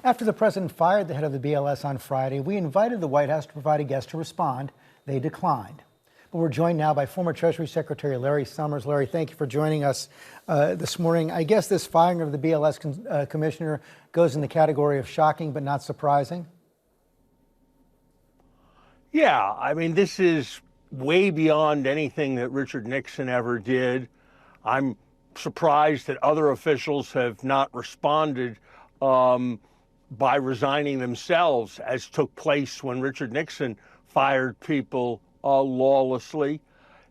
After the president fired the head of the BLS on Friday, we invited the White House to provide a guest to respond. They declined. But we're joined now by former Treasury Secretary Larry Summers. Larry, thank you for joining us this morning. I guess this firing of the BLS commissioner goes in the category of shocking but not surprising. Yeah, I mean, this is way beyond anything that Richard Nixon ever did. I'm surprised that other officials have not responded by resigning themselves, as took place when Richard Nixon fired people lawlessly.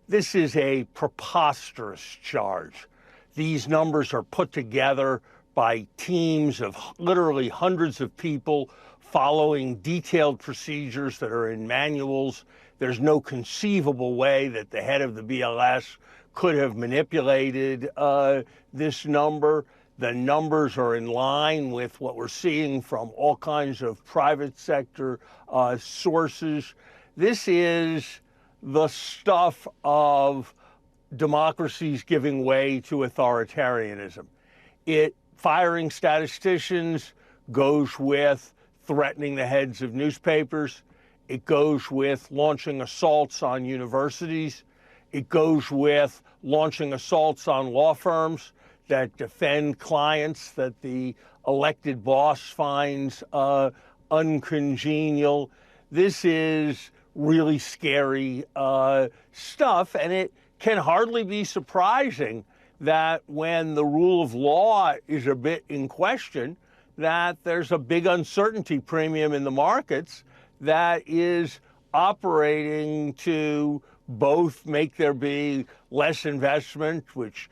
This is a preposterous charge. These numbers are put together by teams of literally hundreds of people following detailed procedures that are in manuals. There's no conceivable way that the head of the BLS could have manipulated this number. The numbers are in line with what we're seeing from all kinds of private sector sources. This is the stuff of democracies giving way to authoritarianism. Firing statisticians goes with threatening the heads of newspapers. It goes with launching assaults on universities. It goes with launching assaults on law firms that defend clients that the elected boss finds uncongenial. This is really scary stuff, and it can hardly be surprising that when the rule of law is a bit in question, that there's a big uncertainty premium in the markets that is operating to both make there be less investment, which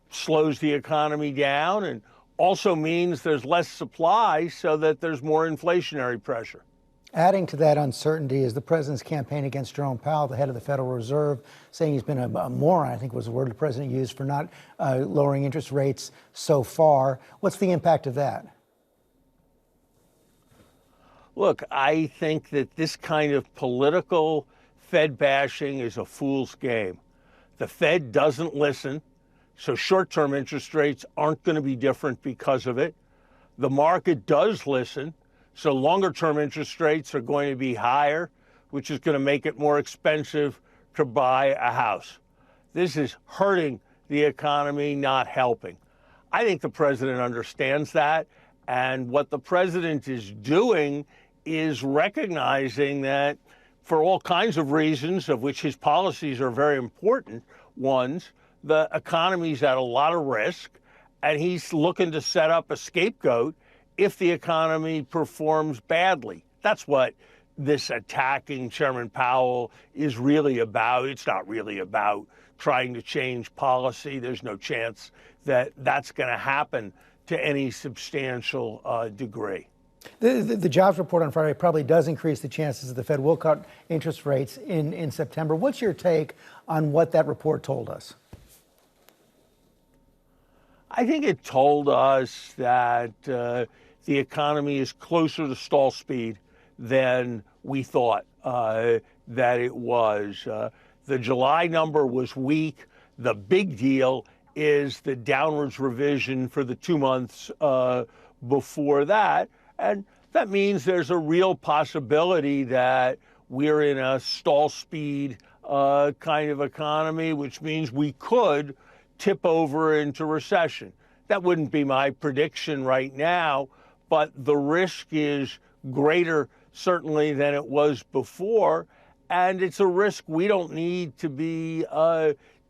slows the economy down, and also means there's less supply so that there's more inflationary pressure. Adding to that uncertainty is the president's campaign against Jerome Powell, the head of the Federal Reserve, saying he's been a moron, I think was the word the president used, for not lowering interest rates so far. What's the impact of that? Look, I think that this kind of political Fed bashing is a fool's game. The Fed doesn't listen, so short-term interest rates aren't going to be different because of it. The market does listen, so longer-term interest rates are going to be higher, which is going to make it more expensive to buy a house. This is hurting the economy, not helping. I think the president understands that, and what the president is doing is recognizing that for all kinds of reasons, of which his policies are very important ones, the economy's at a lot of risk, and he's looking to set up a scapegoat if the economy performs badly. That's what this attacking Chairman Powell is really about. It's not really about trying to change policy. There's no chance that that's going to happen to any substantial degree. The jobs report on Friday probably does increase the chances that the Fed will cut interest rates in September. What's your take on what that report told us? I think it told us that the economy is closer to stall speed than we thought that it was. The July number was weak. The big deal is the downwards revision for the 2 months before that. And that means there's a real possibility that we're in a stall speed kind of economy, which means we could tip over into recession. That wouldn't be my prediction right now, but the risk is greater certainly than it was before, and it's a risk we don't need to be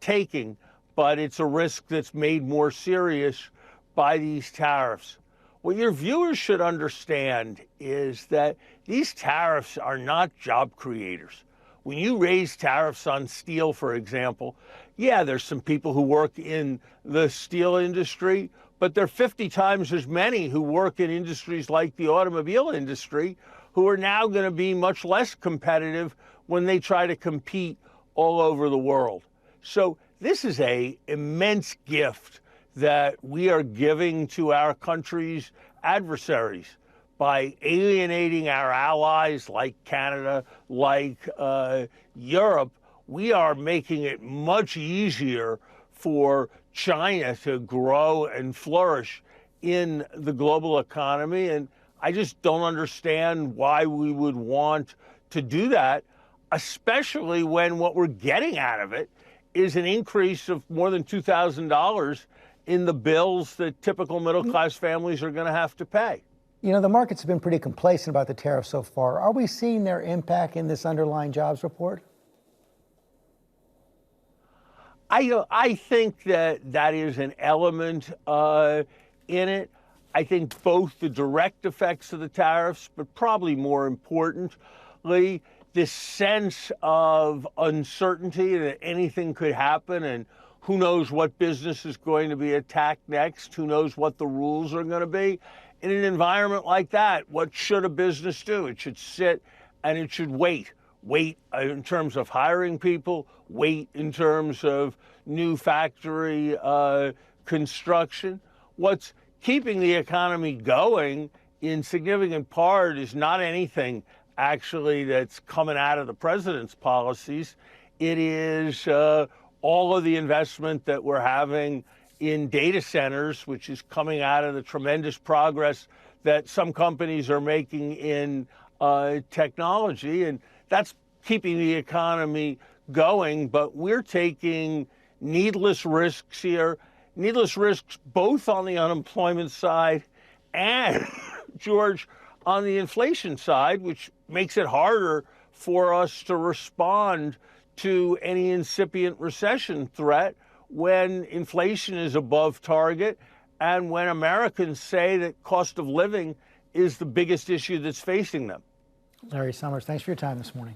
taking, but it's a risk that's made more serious by these tariffs. What your viewers should understand is that these tariffs are not job creators. When you raise tariffs on steel, for example, yeah, there's some people who work in the steel industry, but there are 50 times as many who work in industries like the automobile industry who are now going to be much less competitive when they try to compete all over the world. So this is an immense gift that we are giving to our country's adversaries by alienating our allies like Canada, like Europe. We are making it much easier for China to grow and flourish in the global economy. And I just don't understand why we would want to do that, especially when what we're getting out of it is an increase of more than $2,000 in the bills that typical middle-class families are going to have to pay. You know, the markets have been pretty complacent about the tariffs so far. Are we seeing their impact in this underlying jobs report? I think that is an element in it. I think both the direct effects of the tariffs, but probably more importantly, this sense of uncertainty that anything could happen and who knows what business is going to be attacked next, who knows what the rules are going to be. In an environment like that, what should a business do? It should sit and it should wait. Wait in terms of hiring people, wait in terms of new factory construction. What's keeping the economy going in significant part is not anything actually that's coming out of the president's policies. It is all of the investment that we're having in data centers, which is coming out of the tremendous progress that some companies are making in technology. And that's keeping the economy going. But we're taking needless risks here, needless risks both on the unemployment side and, George, on the inflation side, which makes it harder for us to respond to any incipient recession threat when inflation is above target and when Americans say that cost of living is the biggest issue that's facing them. Larry Summers, thanks for your time this morning.